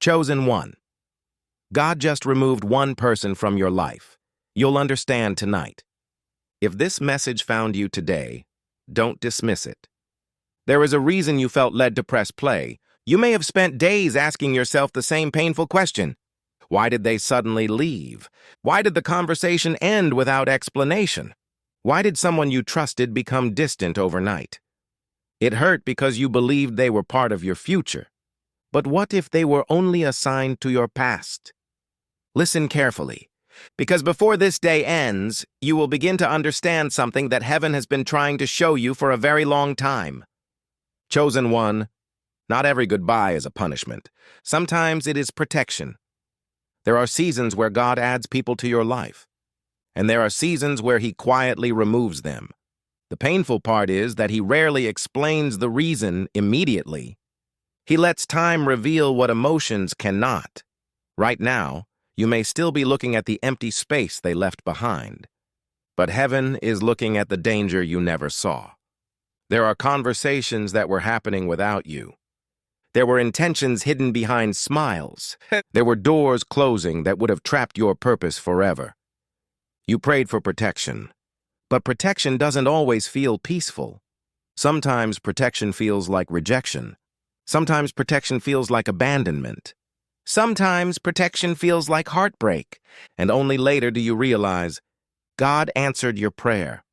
Chosen one. God just removed one person from your life. You'll understand tonight. If this message found you today, don't dismiss it. There is a reason you felt led to press play. You may have spent days asking yourself the same painful question. Why did they suddenly leave? Why did the conversation end without explanation? Why did someone you trusted become distant overnight? It hurt because you believed they were part of your future. But what if they were only a sign to your past? Listen carefully, because before this day ends, you will begin to understand something that heaven has been trying to show you for a very long time. Chosen one, not every goodbye is a punishment. Sometimes it is protection. There are seasons where God adds people to your life, and there are seasons where He quietly removes them. The painful part is that He rarely explains the reason immediately. He lets time reveal what emotions cannot. Right now, you may still be looking at the empty space they left behind, but heaven is looking at the danger you never saw. There are conversations that were happening without you. There were intentions hidden behind smiles. There were doors closing that would have trapped your purpose forever. You prayed for protection, but protection doesn't always feel peaceful. Sometimes protection feels like rejection. Sometimes protection feels like abandonment. Sometimes protection feels like heartbreak, and only later do you realize God answered your prayer.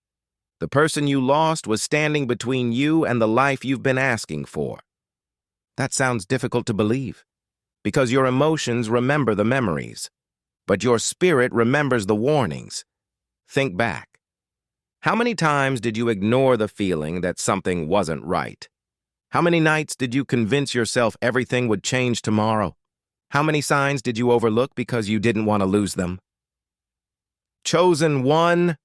The person you lost was standing between you and the life you've been asking for. That sounds difficult to believe, because your emotions remember the memories, but your spirit remembers the warnings. Think back. How many times did you ignore the feeling that something wasn't right? How many nights did you convince yourself everything would change tomorrow? How many signs did you overlook because you didn't want to lose them? Chosen one,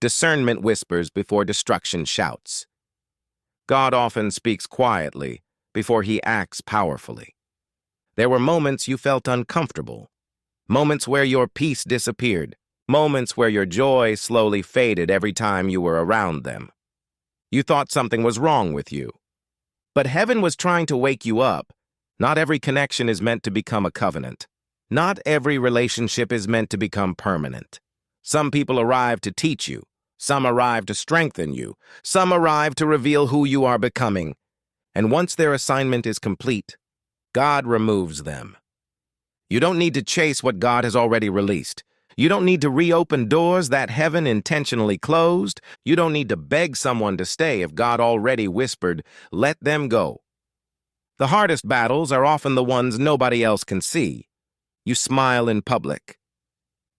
discernment whispers before destruction shouts. God often speaks quietly before He acts powerfully. There were moments you felt uncomfortable, moments where your peace disappeared, moments where your joy slowly faded every time you were around them. You thought something was wrong with you. But heaven was trying to wake you up. Not every connection is meant to become a covenant. Not every relationship is meant to become permanent. Some people arrive to teach you. Some arrive to strengthen you. Some arrive to reveal who you are becoming. And once their assignment is complete, God removes them. You don't need to chase what God has already released. You don't need to reopen doors that heaven intentionally closed. You don't need to beg someone to stay if God already whispered, "Let them go." The hardest battles are often the ones nobody else can see. You smile in public,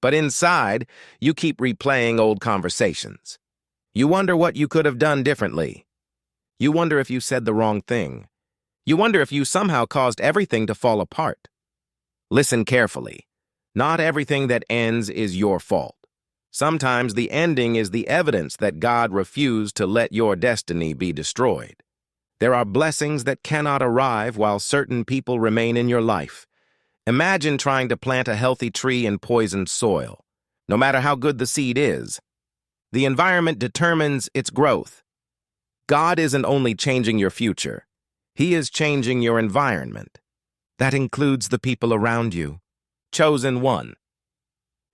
but inside, you keep replaying old conversations. You wonder what you could have done differently. You wonder if you said the wrong thing. You wonder if you somehow caused everything to fall apart. Listen carefully. Not everything that ends is your fault. Sometimes the ending is the evidence that God refused to let your destiny be destroyed. There are blessings that cannot arrive while certain people remain in your life. Imagine trying to plant a healthy tree in poisoned soil. No matter how good the seed is, the environment determines its growth. God isn't only changing your future, He is changing your environment. That includes the people around you. Chosen one.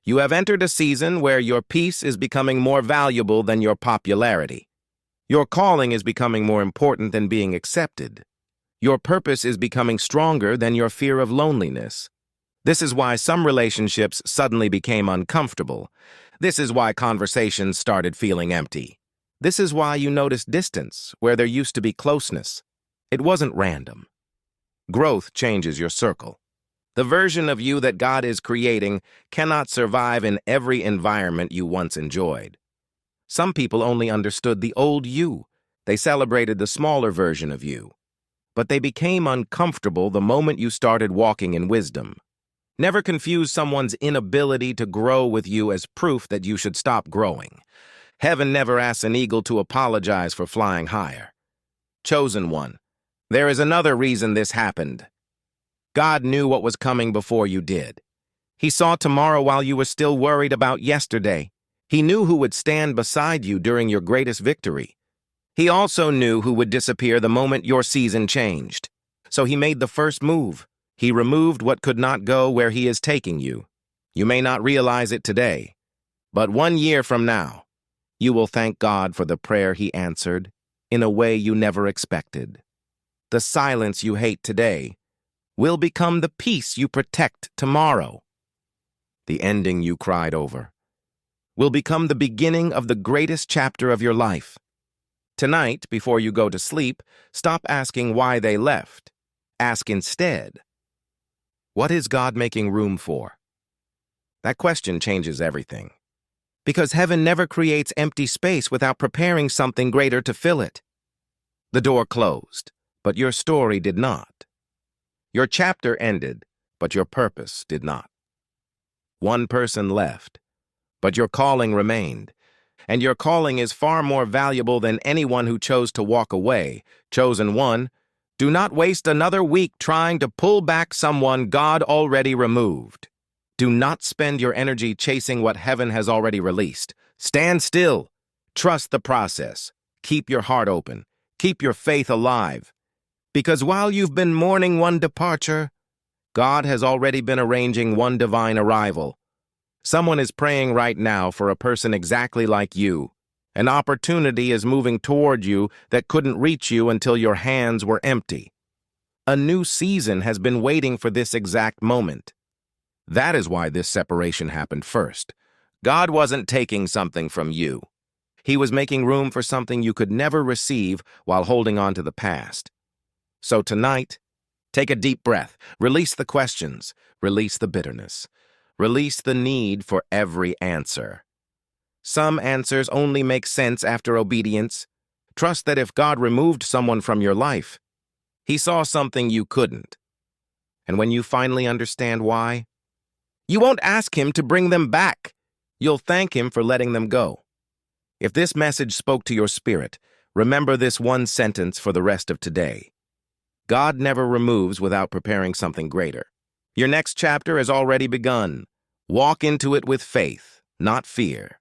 You have entered a season where your peace is becoming more valuable than your popularity. Your calling is becoming more important than being accepted. Your purpose is becoming stronger than your fear of loneliness. This is why some relationships suddenly became uncomfortable. This is why conversations started feeling empty. This is why you noticed distance where there used to be closeness. It wasn't random. Growth changes your circle. The version of you that God is creating cannot survive in every environment you once enjoyed. Some people only understood the old you. They celebrated the smaller version of you. But they became uncomfortable the moment you started walking in wisdom. Never confuse someone's inability to grow with you as proof that you should stop growing. Heaven never asks an eagle to apologize for flying higher. Chosen one. There is another reason this happened. God knew what was coming before you did. He saw tomorrow while you were still worried about yesterday. He knew who would stand beside you during your greatest victory. He also knew who would disappear the moment your season changed. So He made the first move. He removed what could not go where He is taking you. You may not realize it today, but 1 year from now, you will thank God for the prayer He answered in a way you never expected. The silence you hate today will become the peace you protect tomorrow. The ending you cried over will become the beginning of the greatest chapter of your life. Tonight, before you go to sleep, stop asking why they left. Ask instead, what is God making room for? That question changes everything. Because heaven never creates empty space without preparing something greater to fill it. The door closed, but your story did not. Your chapter ended, but your purpose did not. One person left, but your calling remained. And your calling is far more valuable than anyone who chose to walk away. Chosen one, do not waste another week trying to pull back someone God already removed. Do not spend your energy chasing what heaven has already released. Stand still. Trust the process. Keep your heart open. Keep your faith alive. Because while you've been mourning one departure, God has already been arranging one divine arrival. Someone is praying right now for a person exactly like you. An opportunity is moving toward you that couldn't reach you until your hands were empty. A new season has been waiting for this exact moment. That is why this separation happened first. God wasn't taking something from you. He was making room for something you could never receive while holding on to the past. So tonight, take a deep breath. Release the questions. Release the bitterness. Release the need for every answer. Some answers only make sense after obedience. Trust that if God removed someone from your life, He saw something you couldn't. And when you finally understand why, you won't ask Him to bring them back. You'll thank Him for letting them go. If this message spoke to your spirit, remember this one sentence for the rest of today. God never removes without preparing something greater. Your next chapter has already begun. Walk into it with faith, not fear.